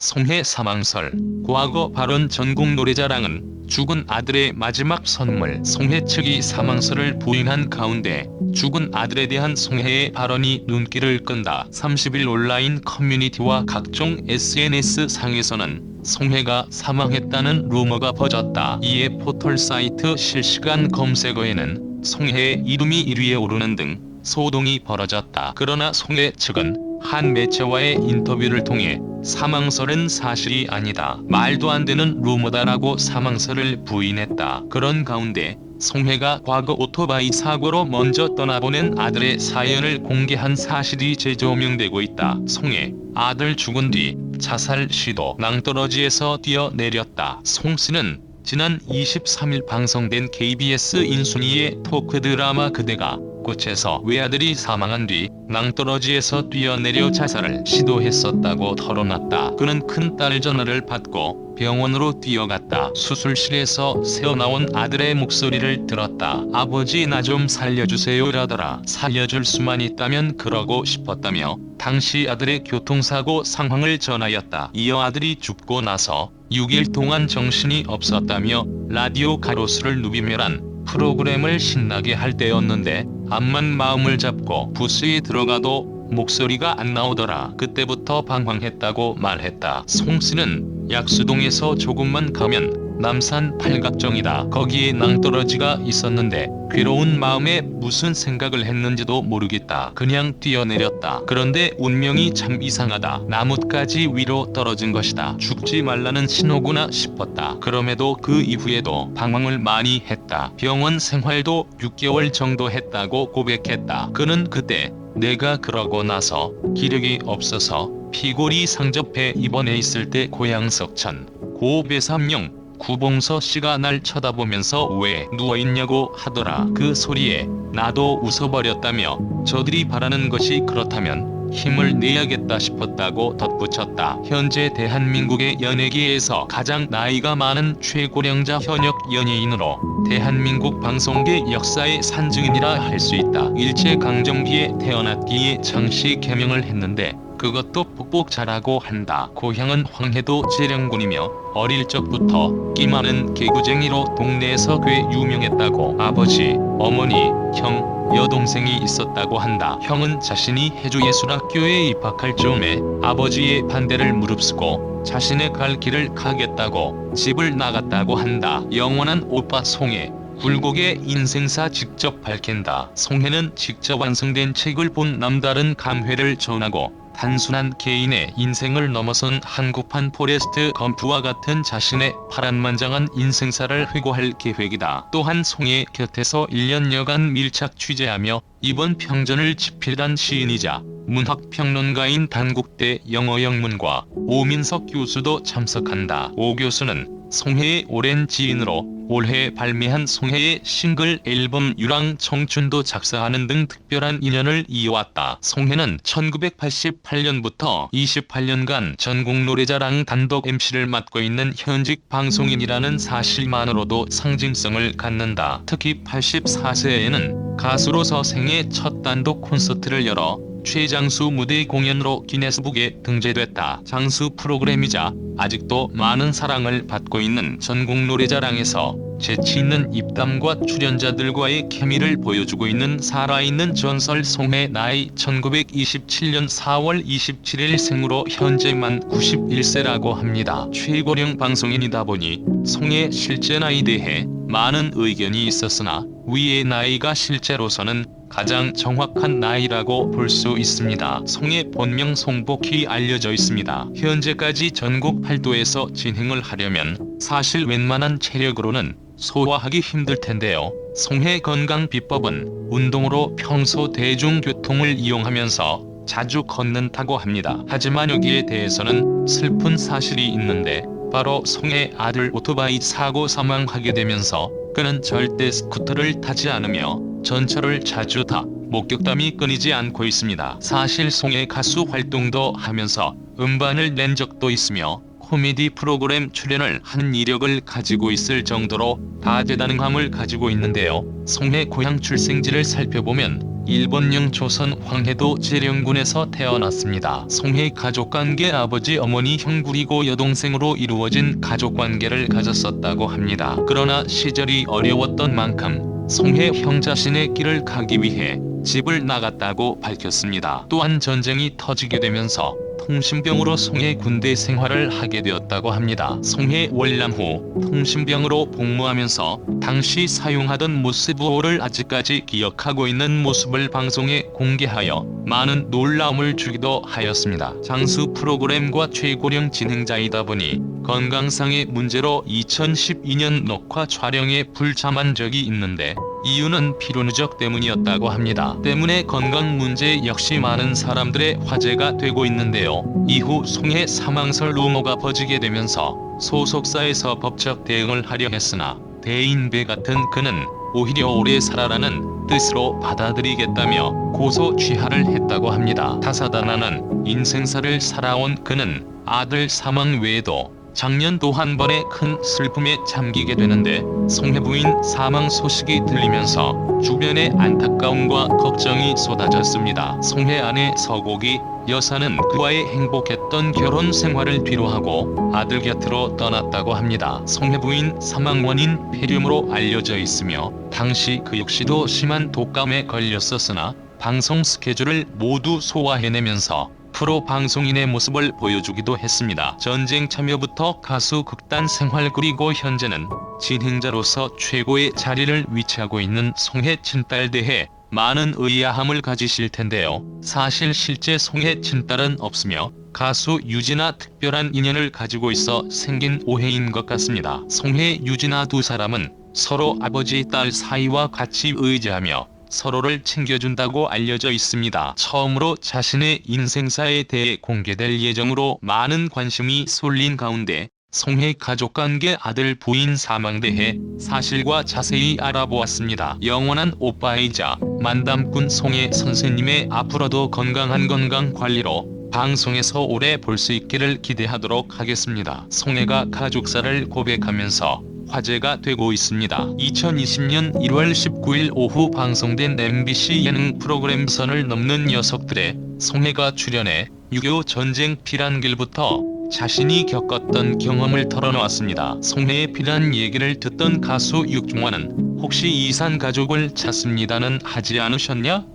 송혜 사망설. 과거 발언 전국노래자랑은 죽은 아들의 마지막 선물. 송혜 측이 사망설을 부인한 가운데 죽은 아들에 대한 송혜의 발언이 눈길을 끈다. 30일 온라인 커뮤니티와 각종 SNS 상에서는 송혜가 사망했다는 루머가 퍼졌다. 이에 포털 사이트 실시간 검색어에는 송혜의 이름이 1위에 오르는 등 소동이 벌어졌다. 그러나 송혜 측은 한 매체와의 인터뷰를 통해 사망설은 사실이 아니다, 말도 안 되는 루머다라고 사망설을 부인했다. 그런 가운데 송혜가 과거 오토바이 사고로 먼저 떠나보낸 아들의 사연을 공개한 사실이 재조명되고 있다. 송혜, 아들 죽은 뒤 자살 시도, 낭떠러지에서 뛰어내렸다. 송 씨는 지난 23일 방송된 KBS 인순이의 토크 드라마 그대가 꽃에서 외아들이 사망한 뒤 낭떠러지에서 뛰어내려 자살을 시도했었다고 털어놨다. 그는 큰딸 전화를 받고 병원으로 뛰어갔다. 수술실에서 새어나온 아들의 목소리를 들었다. 아버지 나 좀 살려주세요라더라. 살려줄 수만 있다면 그러고 싶었다며 당시 아들의 교통사고 상황을 전하였다. 이어 아들이 죽고 나서 6일 동안 정신이 없었다며 라디오 가로수를 누비며란 프로그램을 신나게 할 때였는데 암만 마음을 잡고 부스에 들어가도 목소리가 안 나오더라. 그때부터 방황했다고 말했다. 송 씨는 약수동에서 조금만 가면 남산 팔각정이다. 거기에 낭떠러지가 있었는데 괴로운 마음에 무슨 생각을 했는지도 모르겠다. 그냥 뛰어내렸다. 그런데 운명이 참 이상하다. 나뭇가지 위로 떨어진 것이다. 죽지 말라는 신호구나 싶었다. 그럼에도 그 이후에도 방황을 많이 했다. 병원 생활도 6개월 정도 했다고 고백했다. 그는 그때 내가 그러고 나서 기력이 없어서 피골이 상접해 입원해 있을 때 고향 석천 고 배삼룡 구봉서 씨가 날 쳐다보면서 왜 누워있냐고 하더라. 그 소리에 나도 웃어버렸다며 저들이 바라는 것이 그렇다면 힘을 내야겠다 싶었다고 덧붙였다. 현재 대한민국의 연예계에서 가장 나이가 많은 최고령자 현역 연예인으로 대한민국 방송계 역사의 산증인이라 할 수 있다. 일제강점기에 태어났기에 장씨 개명을 했는데 그것도 뽁뽁 잘하고 한다. 고향은 황해도 재령군이며 어릴 적부터 끼 많은 개구쟁이로 동네에서 꽤 유명했다고. 아버지, 어머니, 형, 여동생이 있었다고 한다. 형은 자신이 해주예술학교에 입학할 즈음에 아버지의 반대를 무릅쓰고 자신의 갈 길을 가겠다고 집을 나갔다고 한다. 영원한 오빠 송혜. 굴곡의 인생사 직접 밝힌다. 송혜는 직접 완성된 책을 본 남다른 감회를 전하고 단순한 개인의 인생을 넘어선 한국판 포레스트 검프와 같은 자신의 파란만장한 인생사를 회고할 계획이다. 또한 송혜 곁에서 1년여간 밀착 취재하며 이번 평전을 집필한 시인이자 문학평론가인 단국대 영어영문과 오민석 교수도 참석한다. 오 교수는 송혜의 오랜 지인으로 올해 발매한 송혜의 싱글 앨범 유랑 청춘도 작사하는 등 특별한 인연을 이어왔다. 송혜는 1988년부터 28년간 전국노래자랑 단독 MC를 맡고 있는 현직 방송인이라는 사실만으로도 상징성을 갖는다. 특히 84세에는 가수로서 생애 첫 단독 콘서트를 열어 최장수 무대 공연으로 기네스북에 등재됐다. 장수 프로그램이자 아직도 많은 사랑을 받고 있는 전국노래자랑에서 재치있는 입담과 출연자들과의 케미를 보여주고 있는 살아있는 전설 송혜. 나이 1927년 4월 27일 생으로 현재 만 91세라고 합니다. 최고령 방송인이다 보니 송혜 실제 나이에 대해 많은 의견이 있었으나 위의 나이가 실제로서는 가장 정확한 나이라고 볼 수 있습니다. 송혜 본명 송복희 알려져 있습니다. 현재까지 전국 팔도에서 진행을 하려면 사실 웬만한 체력으로는 소화하기 힘들 텐데요. 송혜 건강 비법은 운동으로 평소 대중교통을 이용하면서 자주 걷는다고 합니다. 하지만 여기에 대해서는 슬픈 사실이 있는데 바로 송혜 아들 오토바이 사고 사망하게 되면서 그는 절대 스쿠터를 타지 않으며 전철을 자주 타 목격담이 끊이지 않고 있습니다. 사실 송혜 가수 활동도 하면서 음반을 낸 적도 있으며 코미디 프로그램 출연을 하는 이력을 가지고 있을 정도로 다재다능함을 가지고 있는데요. 송혜 고향 출생지를 살펴보면 일본령 조선 황해도 재령군에서 태어났습니다. 송해 가족관계 아버지 어머니 형 그리고 여동생으로 이루어진 가족관계를 가졌었다고 합니다. 그러나 시절이 어려웠던 만큼 송해 형 자신의 길을 가기 위해 집을 나갔다고 밝혔습니다. 또한 전쟁이 터지게 되면서 통신병으로 송해 군대 생활을 하게 되었다고 합니다. 송해 월남 후 통신병으로 복무하면서 당시 사용하던 모스부호를 아직까지 기억하고 있는 모습을 방송에 공개하여 많은 놀라움을 주기도 하였습니다. 장수 프로그램과 최고령 진행자이다 보니 건강상의 문제로 2012년 녹화 촬영에 불참한 적이 있는데 이유는 피로 누적 때문이었다고 합니다. 때문에 건강 문제 역시 많은 사람들의 화제가 되고 있는데요. 이후 송해 사망설 루머가 퍼지게 되면서 소속사에서 법적 대응을 하려 했으나 대인배 같은 그는 오히려 오래 살아라는 뜻으로 받아들이겠다며 고소 취하를 했다고 합니다. 다사다난한 인생사를 살아온 그는 아들 사망 외에도 작년 또 한 번의 큰 슬픔에 잠기게 되는데 송해 부인 사망 소식이 들리면서 주변에 안타까움과 걱정이 쏟아졌습니다. 송해 아내 서곡이 여사는 그와의 행복했던 결혼 생활을 뒤로하고 아들 곁으로 떠났다고 합니다. 송해 부인 사망 원인 폐렴으로 알려져 있으며 당시 그 역시도 심한 독감에 걸렸었으나 방송 스케줄을 모두 소화해내면서 프로 방송인의 모습을 보여주기도 했습니다. 전쟁 참여부터 가수 극단 생활 그리고 현재는 진행자로서 최고의 자리를 위치하고 있는 송해 친딸 대해 많은 의아함을 가지실 텐데요. 사실 실제 송해 친딸은 없으며 가수 유진아 특별한 인연을 가지고 있어 생긴 오해인 것 같습니다. 송해 유진아 두 사람은 서로 아버지 딸 사이와 같이 의지하며 서로를 챙겨준다고 알려져 있습니다. 처음으로 자신의 인생사에 대해 공개될 예정으로 많은 관심이 쏠린 가운데 송해 가족관계 아들 부인 사망 대해 사실과 자세히 알아보았습니다. 영원한 오빠이자 만담꾼 송해 선생님의 앞으로도 건강한 건강관리로 방송에서 오래 볼 수 있기를 기대하도록 하겠습니다. 송해가 가족사를 고백하면서 화제가 되고 있습니다. 2020년 1월 19일 오후 방송된 MBC 예능 프로그램 선을 넘는 녀석들의 송해가 출연해 6.25 전쟁 피란길부터 자신이 겪었던 경험을 털어놓았습니다. 송해의 피란 얘기를 듣던 가수 육중환은 혹시 이산 가족을 찾습니다는 하지 않으셨냐?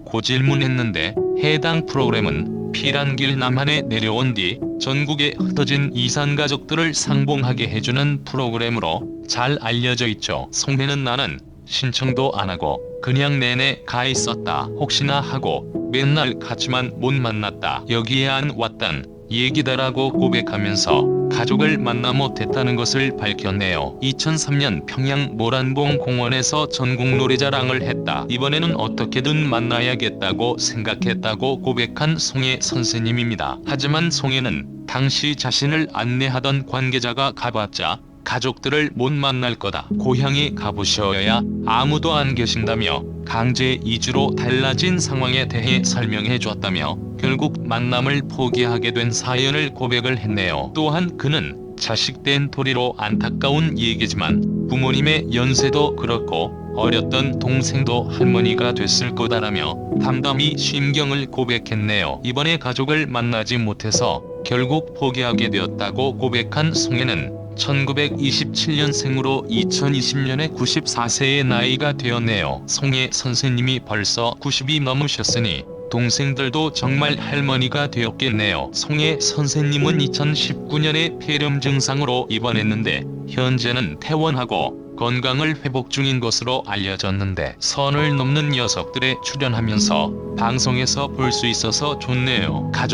고 질문했는데 해당 프로그램은 피란길 남한에 내려온 뒤 전국에 흩어진 이산 가족들을 상봉하게 해주는 프로그램으로 잘 알려져 있죠. 송해는 나는 신청도 안 하고 그냥 내내 가 있었다. 혹시나 하고 맨날 같이만 못 만났다. 여기에 안 왔단 얘기다라고 고백하면서 가족을 만나 못했다는 것을 밝혔네요. 2003년 평양 모란봉 공원에서 전국 노래자랑을 했다. 이번에는 어떻게든 만나야겠다고 생각했다고 고백한 송해 선생님입니다. 하지만 송해는 당시 자신을 안내하던 관계자가 가봤자 가족들을 못 만날 거다. 고향에 가보셔야 아무도 안 계신다며 강제 이주로 달라진 상황에 대해 설명해 줬다며 결국 만남을 포기하게 된 사연을 고백을 했네요. 또한 그는 자식된 도리로 안타까운 얘기지만 부모님의 연세도 그렇고 어렸던 동생도 할머니가 됐을 거다라며 담담히 심경을 고백했네요. 이번에 가족을 만나지 못해서 결국 포기하게 되었다고 고백한 송해는 1927년생으로 2020년에 94세의 나이가 되었네요. 송해 선생님이 벌써 90이 넘으셨으니 동생들도 정말 할머니가 되었겠네요. 송해 선생님은 2019년에 폐렴 증상으로 입원했는데 현재는 퇴원하고 건강을 회복 중인 것으로 알려졌는데 선을 넘는 녀석들에 출연하면서 방송에서 볼 수 있어서 좋네요. 가족